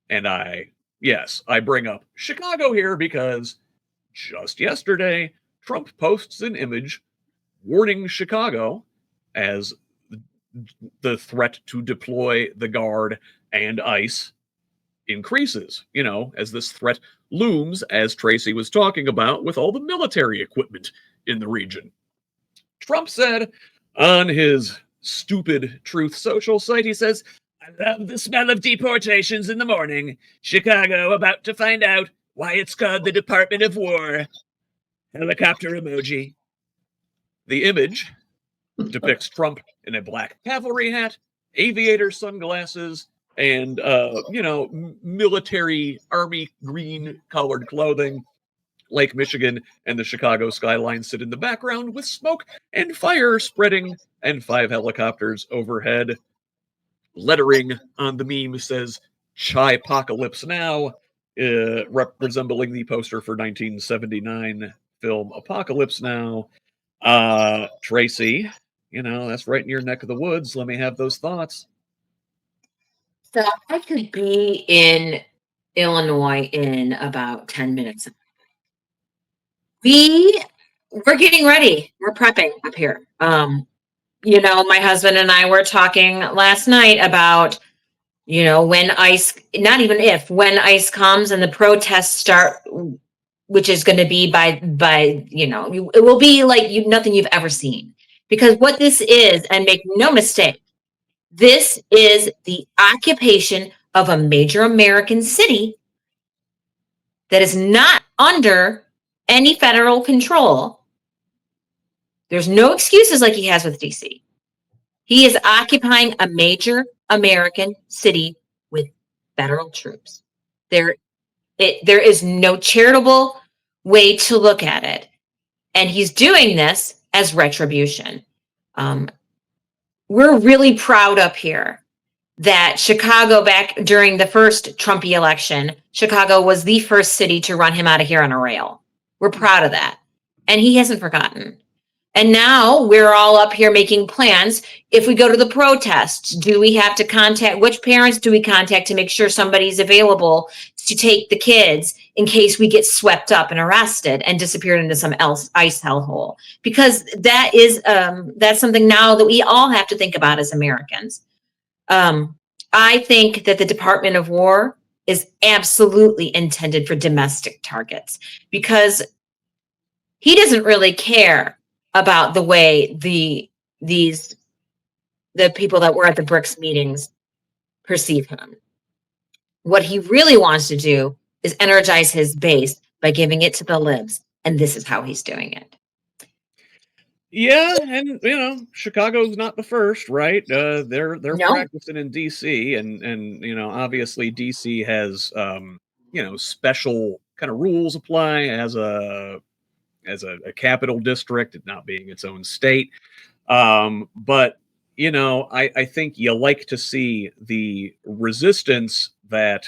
And yes, I bring up Chicago here because just yesterday, Trump posts an image warning Chicago as the threat to deploy the Guard and ICE increases, as this threat looms, as Tracy was talking about, with all the military equipment in the region. Trump said on his stupid Truth Social site, he says, "I love the smell of deportations in the morning. Chicago about to find out why it's called the Department of War." Helicopter emoji. The image depicts Trump in a black cavalry hat, aviator sunglasses, and military army green colored clothing. Lake Michigan and the Chicago skyline sit in the background with smoke and fire spreading, and 5 helicopters overhead. Lettering on the meme says "Chai-pocalypse Now," resembling the poster for 1979 film Apocalypse Now. Tracy, that's right in your neck of the woods. Let me have those thoughts. So I could be in Illinois in about 10 minutes. We're getting ready. We're prepping up here. My husband and I were talking last night about, when ICE, not even if, when ICE comes and the protests start, which is going to be by it will be like nothing you've ever seen. Because what this is, and make no mistake, this is the occupation of a major American city that is not under any federal control. There's no excuses like he has with DC. He is occupying a major American city with federal troops. There is no charitable way to look at it. And he's doing this as retribution. We're really proud up here that Chicago, back during the first Trumpy election, Chicago was the first city to run him out of here on a rail. We're proud of that. And he hasn't forgotten. And now we're all up here making plans. If we go to the protests, do we have to contact, which parents do we contact to make sure somebody's available to take the kids in case we get swept up and arrested and disappeared into some ICE hellhole? Because that's something now that we all have to think about as Americans. I think that the Department of War is absolutely intended for domestic targets, because he doesn't really care about the way the people that were at the BRICS meetings perceive him. What he really wants to do is energize his base by giving it to the libs, and this is how he's doing it. Yeah, and Chicago's not the first, right? They're practicing in DC, and obviously DC has special kind of rules apply as a capital district, not being its own state. But I think you like to see the resistance that